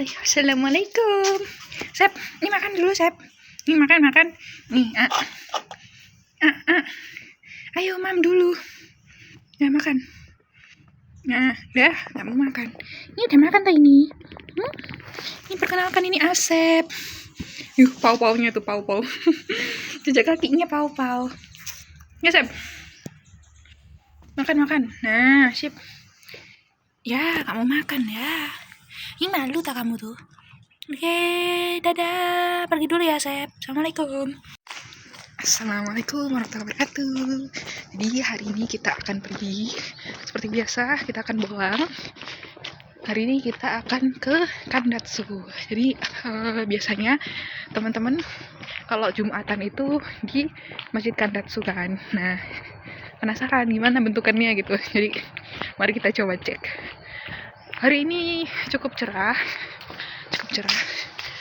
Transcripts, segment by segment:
Assalamualaikum. Sep, ini makan dulu, Sep. Ini makan. Nih, Ayo, Mam dulu. Ya, makan. Nah, udah, nggak mau makan. Ini udah makan tak ini? Ini perkenalkan, ini Asep. Pau-paunya tuh, pau-pau. Jejak kakinya pau-pau. Ya, Sep. Makan. Nah, sip. Ya, kamu makan ya. Ini malu tak kamu tuh? Oke, dadah. Pergi dulu ya, Sep. Assalamualaikum. Assalamualaikum warahmatullahi wabarakatuh. Jadi hari ini kita akan pergi. Seperti biasa, kita akan bolang. Hari ini kita akan ke Kandatsu. Jadi biasanya teman-teman kalau Jumatan itu di Masjid Kandatsu kan. Nah, penasaran gimana bentukannya gitu. Jadi mari kita coba cek. Hari ini cukup cerah,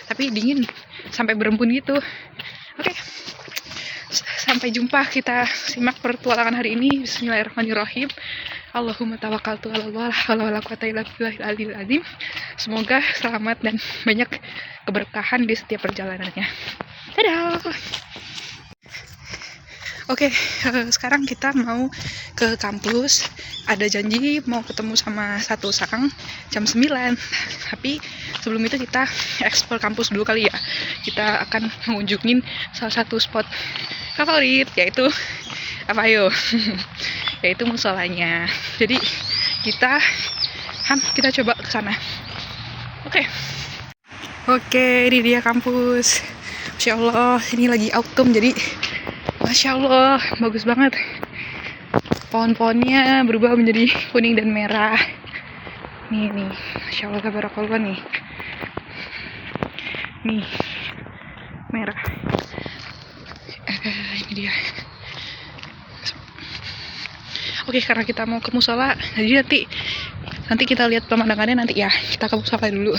tapi dingin sampai berembun gitu. Oke, sampai jumpa, kita simak pertualangan hari ini. Bismillahirrahmanirrahim. Allahumma tawakkaltu 'alallah wala quwwata illa billahil aliyil azim. Semoga selamat dan banyak keberkahan di setiap perjalanannya. Dadah. Oke, sekarang kita mau ke kampus. Ada janji mau ketemu sama satu sang jam 9. Tapi sebelum itu kita eksplor kampus dulu kali ya. Kita akan mengunjungin salah satu spot favorit, yaitu apa yo? Yaitu musolanya. Jadi kita coba ke sana. Oke, ini dia kampus. Masya Allah, ini lagi autumn, jadi Masya Allah, bagus banget. Pohon-pohonnya berubah menjadi kuning dan merah. Nih, Masya Allah, tabarakallah nih. Nih, merah. Ini dia. Oke, karena kita mau ke musola, jadi nanti kita lihat pemandangannya nanti ya. Kita ke musola dulu.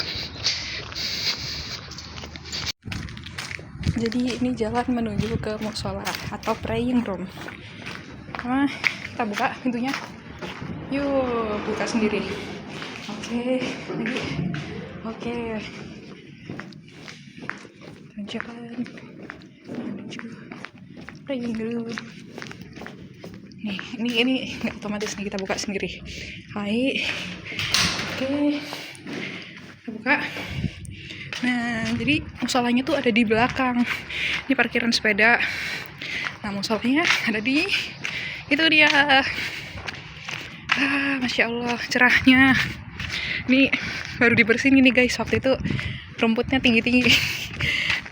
Jadi ini jalan menuju ke musola atau praying room. Nah, kita buka pintunya. Yuk, buka sendiri. Oke. Jalan menuju praying room. Nih, ini nggak otomatis nih, kita buka sendiri. Hai. Oke. Kita buka. Nah, jadi musolanya tuh ada di belakang. Ini parkiran sepeda. Nah, musolanya ada di itu dia. Masya Allah, cerahnya. Ini baru dibersihin ini guys. Waktu itu rumputnya tinggi-tinggi.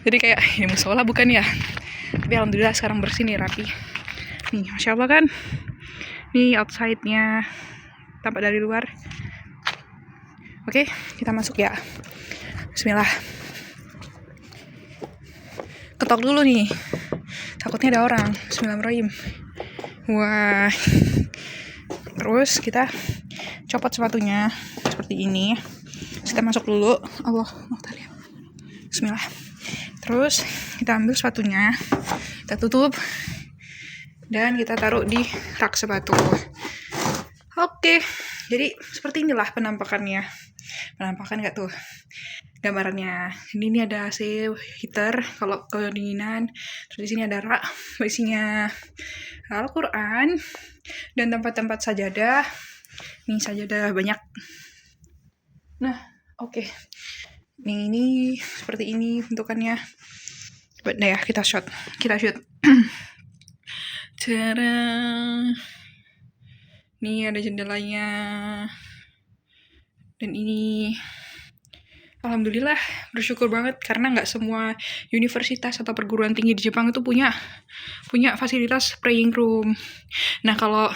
Jadi kayak ini musola bukan ya? Tapi alhamdulillah sekarang bersih nih, rapi. Nih, Masya Allah kan. Nih outside-nya tampak dari luar. Oke, kita masuk ya. Bismillah. Ketok dulu nih. Takutnya ada orang. Bismillahirrahmanirrahim. Wah. Terus kita copot sepatunya seperti ini. Terus kita masuk dulu. Allah. Bismillah. Terus kita ambil sepatunya. Kita tutup. Dan kita taruh di rak sepatu. Oke. Jadi seperti inilah penampakannya. Penampakan nggak tuh gambarannya. Ini ada AC heater kalau kedinginan. Terus di sini ada rak isinya Al-Quran dan tempat-tempat sajadah. Nih sajadah banyak. Nah, oke. Ini seperti ini bentukannya. Nah ya, kita shoot. Tada. Nih ada jendelanya. Dan ini alhamdulillah bersyukur banget karena nggak semua universitas atau perguruan tinggi di Jepang itu punya fasilitas praying room. Nah kalau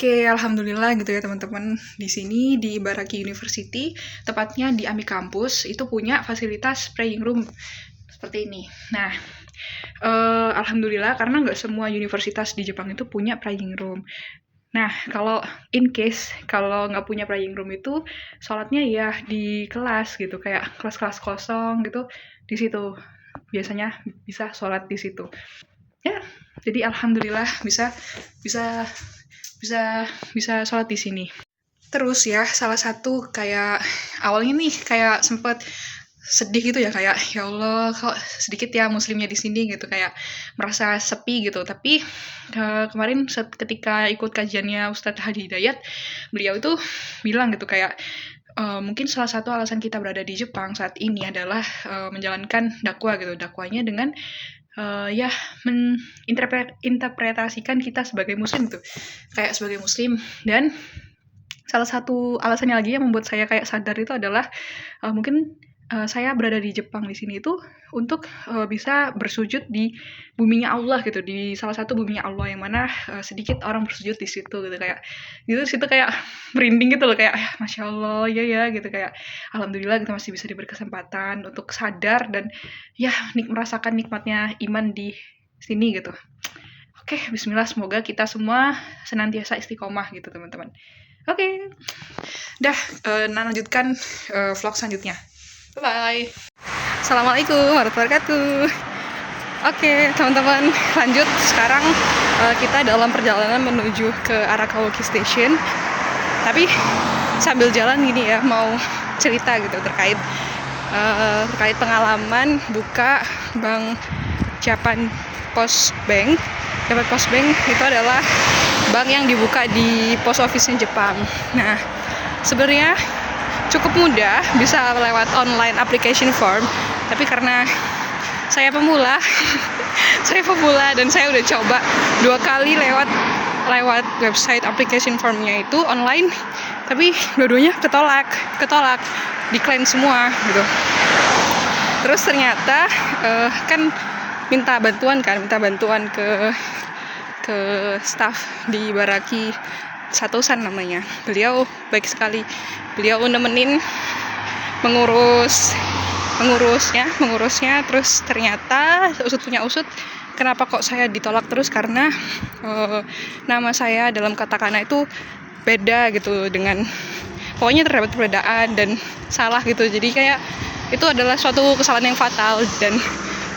alhamdulillah gitu ya teman-teman. Di sini di Ibaraki University, tepatnya di Ami Campus, itu punya fasilitas praying room seperti ini. Nah, alhamdulillah karena nggak semua universitas di Jepang itu punya praying room. Nah, kalau in case kalau nggak punya praying room itu sholatnya ya di kelas gitu, kayak kelas-kelas kosong gitu, di situ biasanya bisa sholat di situ. Ya, jadi alhamdulillah bisa sholat di sini. Terus ya, salah satu kayak awalnya nih kayak sempet sedih gitu ya, kayak ya Allah kok sedikit ya muslimnya di sini gitu, kayak merasa sepi gitu. Tapi kemarin ketika ikut kajiannya Ustadz Hadi Hidayat, beliau itu bilang gitu kayak mungkin salah satu alasan kita berada di Jepang saat ini adalah menjalankan dakwah gitu, dakwahnya dengan ya menginterpretasikan kita sebagai muslim gitu, kayak sebagai muslim. Dan salah satu alasannya lagi yang membuat saya kayak sadar itu adalah mungkin saya berada di Jepang di sini itu untuk bisa bersujud di buminya Allah gitu, di salah satu buminya Allah yang mana sedikit orang bersujud di situ gitu, kayak gitu situ kayak merinding gitu loh, kayak Masya Allah ya gitu, kayak alhamdulillah kita masih bisa diberi kesempatan untuk sadar dan ya merasakan nikmatnya iman di sini gitu. Oke, bismillah, semoga kita semua senantiasa istiqomah gitu teman-teman. Oke. Dah, lanjutkan vlog selanjutnya. Bye-bye. Assalamualaikum warahmatullahi wabarakatuh. Oke, teman-teman, lanjut. Sekarang kita dalam perjalanan menuju ke arah Kawoki Station. Tapi sambil jalan gini ya, mau cerita gitu terkait pengalaman buka Bank Japan Post Bank. Japan Post Bank itu adalah bank yang dibuka di post office-nya Jepang. Nah, sebenarnya cukup mudah, bisa lewat online application form. Tapi karena saya pemula, dan saya udah coba 2 kali lewat website application formnya itu online, tapi dua-duanya ketolak, decline semua gitu. Terus ternyata kan minta bantuan ke staff di Baraki Satosan namanya. Beliau baik sekali. Beliau nemenin mengurusnya. Terus ternyata usut kenapa kok saya ditolak terus, karena nama saya dalam katakana itu beda gitu, dengan pokoknya terdapat perbedaan dan salah gitu. Jadi kayak itu adalah suatu kesalahan yang fatal, dan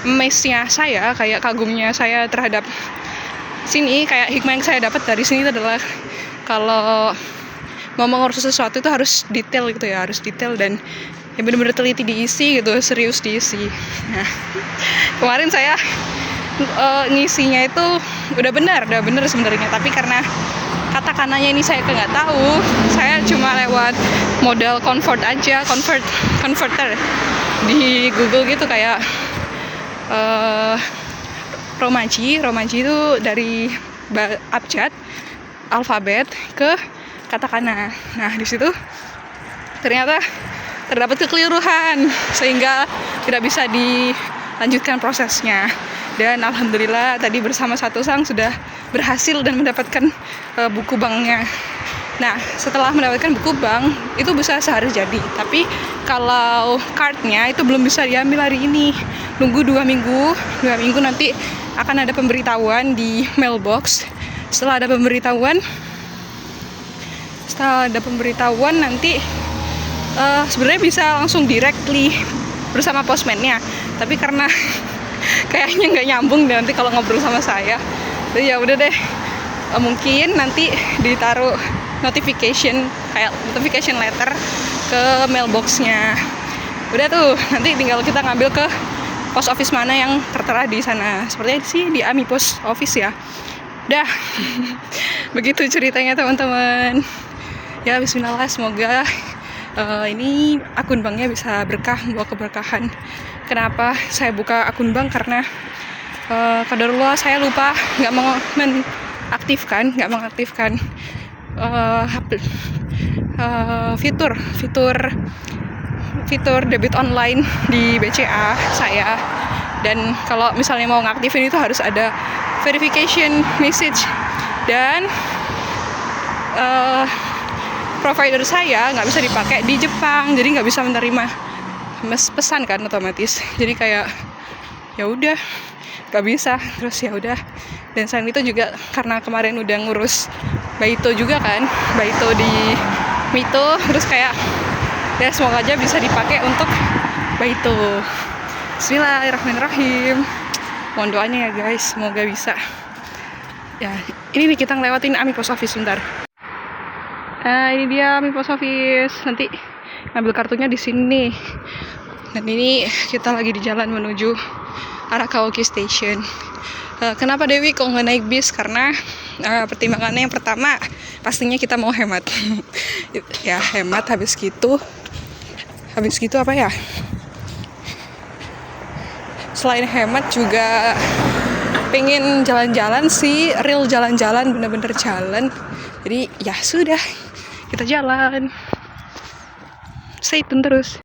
amaze-nya saya, kayak kagumnya saya terhadap sini, kayak hikmah yang saya dapat dari sini itu adalah kalau mau mengurus sesuatu itu harus detail gitu ya, dan ya benar-benar teliti diisi gitu, serius diisi. Nah, kemarin saya ngisinya itu udah benar sebenarnya, tapi karena katakananya ini saya nggak tahu, saya cuma lewat modal converter di Google gitu, kayak Romaji itu dari abjad alfabet ke katakana. Nah, di situ ternyata terdapat kekeliruan sehingga tidak bisa dilanjutkan prosesnya. Dan alhamdulillah tadi bersama Satosang sudah berhasil dan mendapatkan buku banknya. Nah, setelah mendapatkan buku bank itu bisa sehari jadi. Tapi kalau cardnya itu belum bisa diambil hari ini. Nunggu 2 minggu nanti akan ada pemberitahuan di mailbox. Setelah ada pemberitahuan nanti sebenarnya bisa langsung directly bersama postman-nya. Tapi karena kayaknya nggak nyambung deh nanti kalau ngobrol sama saya. Jadi ya udah deh, mungkin nanti ditaruh notification letter ke mailbox-nya. Udah tuh, nanti tinggal kita ngambil ke post office mana yang tertera di sana. Sepertinya sih di Ami Post Office ya. Dah. Begitu ceritanya teman-teman. Ya bismillah, semoga ini akun banknya bisa berkah, membawa keberkahan. Kenapa saya buka akun bank? Karena qadarullah saya lupa nggak mengaktifkan fitur debit online di BCA saya. Dan kalau misalnya mau ngaktifin itu harus ada verification message, dan provider saya nggak bisa dipakai di Jepang, jadi nggak bisa menerima pesan kan otomatis. Jadi kayak ya udah nggak bisa. Terus ya udah, dan selain itu juga karena kemarin udah ngurus Baito juga kan, Baito di Mito, terus kayak ya semoga aja bisa dipakai untuk Baito. Bismillahirrahmanirrahim. Mohon doanya ya guys, semoga bisa. Ya, ini nih kita ngelewatin Ami Post Office bentar. Nah, ini dia Mi Post Office. Nanti ambil kartunya di sini. Dan ini kita lagi di jalan menuju Arakaoki Station. Kenapa Dewi kok nggak naik bis? Karena pertimbangannya yang pertama pastinya kita mau hemat. Ya hemat, habis gitu apa ya? Selain hemat juga pengen jalan-jalan sih, real jalan-jalan, bener-bener jalan. Jadi ya sudah, kita jalan. Stay tune terus.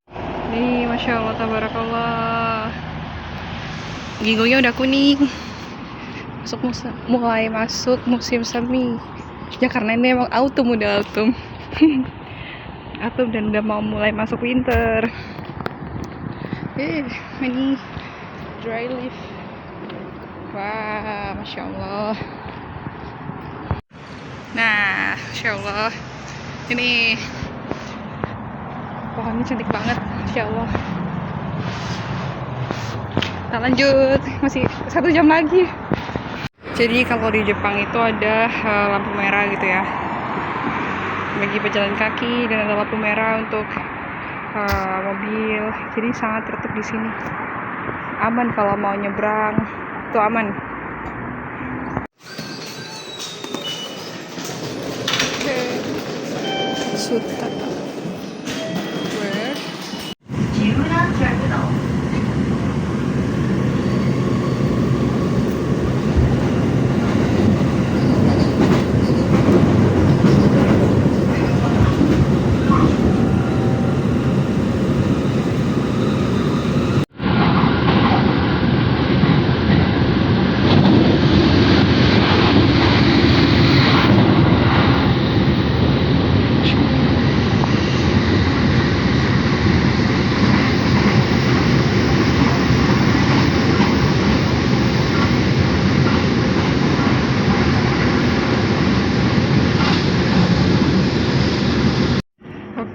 Nih, Masya Allah, tabarakallah. Gigonya udah kuning. Mulai masuk musim semi. Ya karena ini emang autumn, udah autumn. Autumn dan udah mau mulai masuk winter. Ini dry leaf. Wah, Masya Allah. Nah, Masya Allah. Ini pohonnya cantik banget, Masya Allah. Kita lanjut, masih 1 jam lagi. Jadi kalau di Jepang itu ada lampu merah gitu ya, bagi pejalan kaki, dan ada lampu merah untuk mobil. Jadi sangat tertib di sini. Aman kalau mau nyebrang, itu aman. Suta. Where?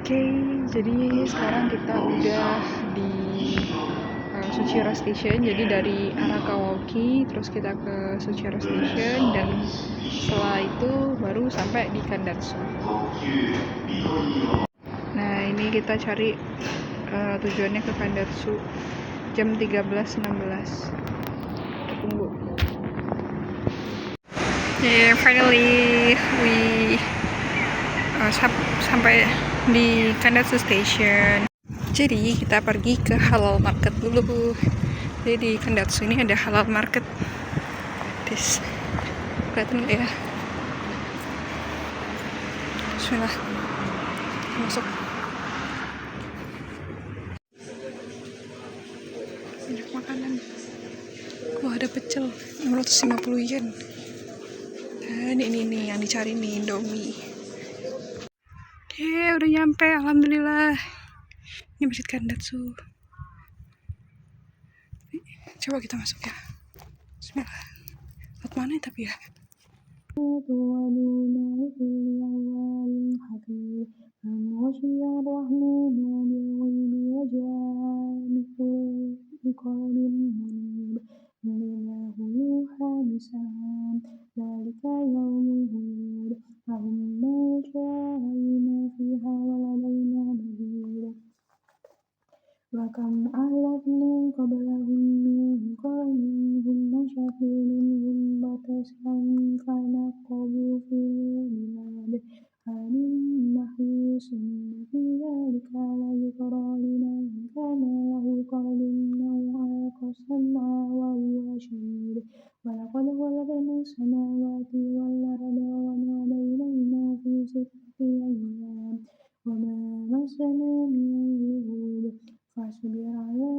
Oke, jadi sekarang kita udah di Suchiro Station. Jadi dari Arakaoki terus kita ke Suchiro Station, dan setelah itu baru sampai di Kandatsu. Nah, ini kita cari tujuannya ke Kandatsu jam 13.16. Kita tunggu. Finally we sampai di Kandatsu Station. Jadi kita pergi ke halal market dulu. Jadi di Kandatsu ini ada halal market. Kelihatan nggak ya? Bismillah, masuk. Banyak makanan. Wah, ada pecel 650 yen. Dan ini yang dicari nih, Indomie. Oke, udah nyampe, alhamdulillah. Ini Masjid Kandatsu. Coba kita masuk ya. Bismillah. Lewat mana ya tapi ya? وكم أهلكنا قبلهم من قرن هم أشد منهم بطشا فنقبوا في البلاد هل من محيص إن في ذلك لذكرى لمن كان له قلب أو ألقى السمع وهو شهيد ولقد خلقنا السماوات والأرض وما بينهما في 6 أيام وما مسنا من لغوب فاصبر على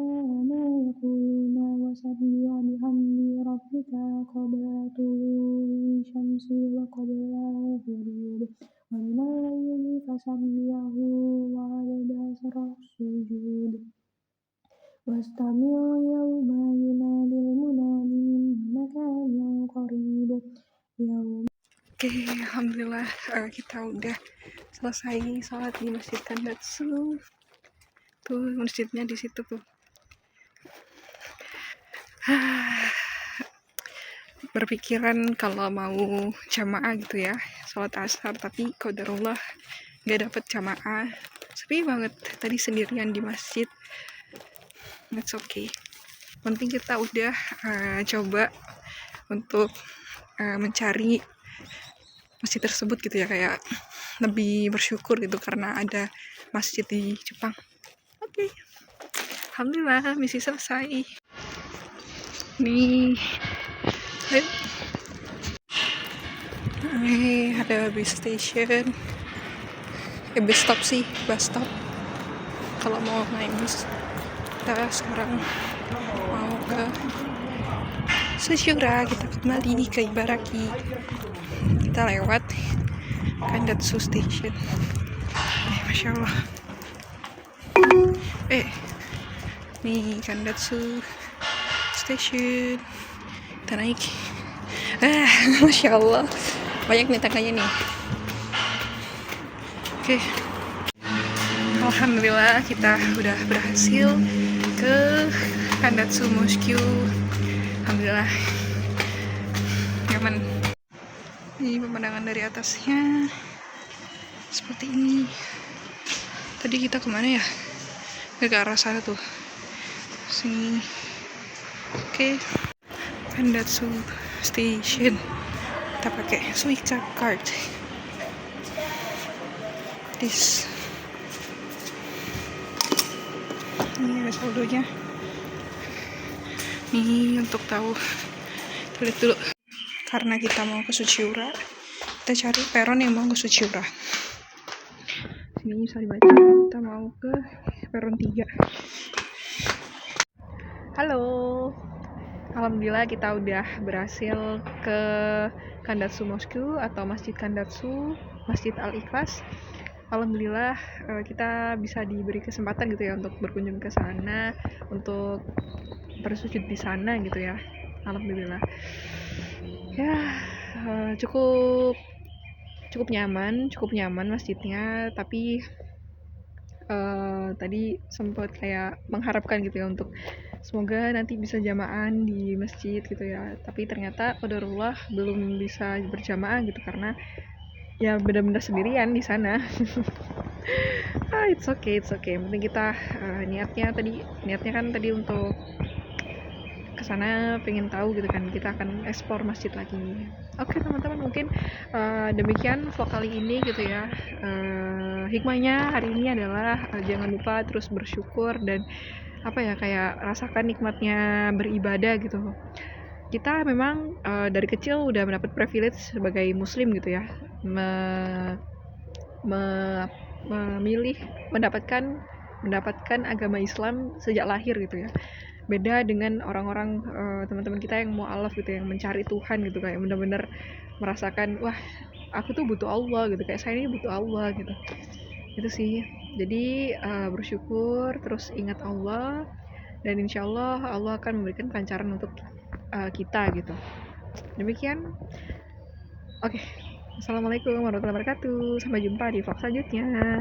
ما يقولون وسبح بحمد ربك قبل طلوع الشمس وقبل الغروب ومن الليل فسبحه وأدبار السجود واستمع يوم ينادي المناد من مكان قريب يوم. Oke, alhamdulillah kita udah selesai sholat di Masjid Kandatsu. Tuh masjidnya di situ tuh. berpikiran kalau mau jamaah gitu ya, sholat asar, tapi qadarullah nggak dapet jamaah, sepi banget tadi sendirian di masjid. It's okay, penting kita udah coba untuk mencari masjid tersebut gitu ya, kayak lebih bersyukur gitu karena ada masjid di Jepang. Oke. Alhamdulillah misi selesai. Nih ada bus station, bus stop sih, bus stop kalau mau naik bus. Kita sekarang mau ke Tsuchiura, kita kembali ke Ibaraki. Kita lewat Kandatsu Station. Masya Allah. Nih Kandatsu Station. Kita naik. Masya Allah. Banyak nih tangganya nih. Oke. Alhamdulillah kita udah berhasil ke Kandatsu Moskyu. Alhamdulillah. Nyaman. Ini pemandangan dari atasnya seperti ini. Tadi kita kemana ya? Ke arah sana tuh. Sini. Oke. Kandatsu Station. Kita pakai Suica card. This. Ini ada saldonya. Nih untuk tahu. Kita lihat dulu. Karena kita mau ke Tsuchiura, kita cari peron yang mau ke Tsuchiura. Sini bisa dibaca. Kita mau ke peron 3. Halo. Alhamdulillah kita udah berhasil ke Kandatsu Moskyu atau Masjid Kandatsu, Masjid Al-Ikhlas. Alhamdulillah kita bisa diberi kesempatan gitu ya untuk berkunjung ke sana, untuk bersujud di sana gitu ya. Alhamdulillah. Ya, cukup nyaman masjidnya, tapi tadi sempat kayak mengharapkan gitu ya untuk semoga nanti bisa jamaah di masjid gitu ya, tapi ternyata qadarullah belum bisa berjamaah gitu karena ya benar-benar sendirian di sana. It's okay. Penting kita niatnya kan tadi untuk kesana pengen tahu gitu kan, kita akan eksplor masjid lagi. Oke teman-teman, mungkin demikian vlog kali ini gitu ya. Hikmahnya hari ini adalah jangan lupa terus bersyukur dan kayak rasakan nikmatnya beribadah gitu. Kita memang dari kecil udah mendapat privilege sebagai muslim gitu ya, memilih mendapatkan agama Islam sejak lahir gitu ya. Beda dengan orang-orang teman-teman kita yang mu'alaf gitu, yang mencari Tuhan gitu, kayak benar-benar merasakan wah aku tuh butuh Allah gitu, kayak saya ini butuh Allah gitu. Itu sih. Jadi bersyukur, terus ingat Allah, dan insyaallah Allah akan memberikan kelancaran untuk kita gitu. Demikian. Oke. Assalamualaikum warahmatullahi wabarakatuh. Sampai jumpa di vlog selanjutnya.